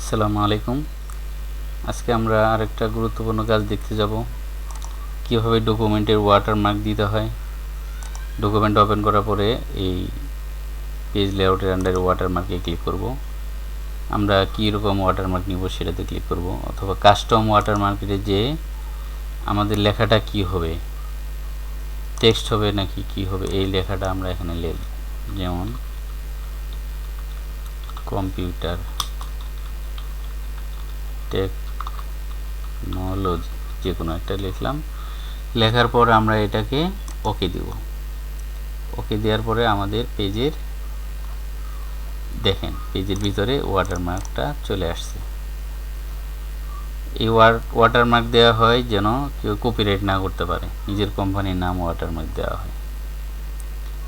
আসসালামু আলাইকুম। আজকে আমরা আরেকটা গুরুত্বপূর্ণ কাজ দেখতে যাব, কিভাবে ডকুমেন্টের ওয়াটারমার্ক দিতে হয়। ডকুমেন্ট ওপেন করার পরে এই পেজ লেআউটের আন্ডারে ওয়াটারমার্কে ক্লিক করব। আমরা কী রকম ওয়াটারমার্ক নিব সেটাতে ক্লিক করব, অথবা কাস্টম ওয়াটারমার্কে যে আমাদের লেখাটা কি হবে, টেক্সট হবে নাকি কি হবে, এই লেখাটা আমরা এখানে লিখব। যেমন কম্পিউটার টেকনোলজি, যে কোনো একটা লিখলাম। লেখার পর আমরা এটাকে ওকে দিব। ওকে দেওয়ার পরে আমাদের পেজের দেখেন পেজের ভিতরে ওয়াটারমার্কটা চলে আসছে। এই ওয়াটারমার্ক দেওয়া হয় যেন কেউ কপিরাইট না করতে পারে, নিজের কোম্পানির নাম ওয়াটারমার্ক দেওয়া হয়।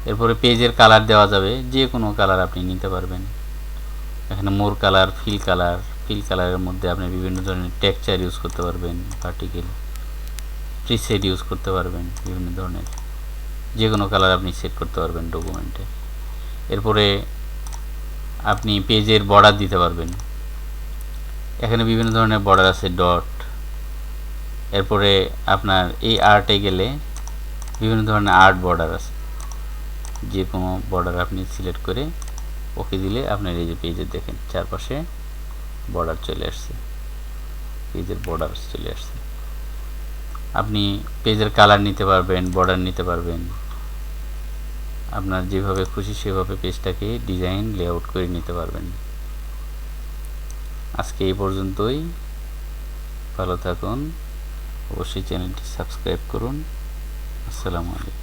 এরপরে পেজের কালার দেওয়া যাবে, যে কোনো কালার আপনি নিতে পারবেন। এখানে মোর কালার, ফিল কালারের মধ্যে আপনি বিভিন্ন ধরনের টেক্সচার ইউজ করতে পারবেন, পার্টিকেল প্রিসেট ইউজ করতে পারবেন, বিভিন্ন ধরনের যে কোনো কালার আপনি সেট করতে পারবেন ডকুমেন্টে। এরপরে আপনি পেজের বর্ডার দিতে পারবেন। এখানে বিভিন্ন ধরনের বর্ডার আছে, ডট। এরপরে আপনার এই আর্টে গেলে বিভিন্ন ধরনের আর্ট বর্ডার আছে, যে কোনো বর্ডার আপনি সিলেক্ট করে ওকে দিলে আপনার এই যে পেজের দেখেন চারপাশে বর্ডার চলে আসছে, পেজের বর্ডার চলে আসছে। আপনি পেজের কালার নিতে পারবেন, বর্ডার নিতে পারবেন, আপনার যেভাবে খুশি সেভাবে পেজটাকে ডিজাইন লেআউট করে নিতে পারবেন। আজকে এই পর্যন্তই। ভালো থাকুন, অবশ্যই চ্যানেলটি সাবস্ক্রাইব করুন। আসসালামু আলাইকুম।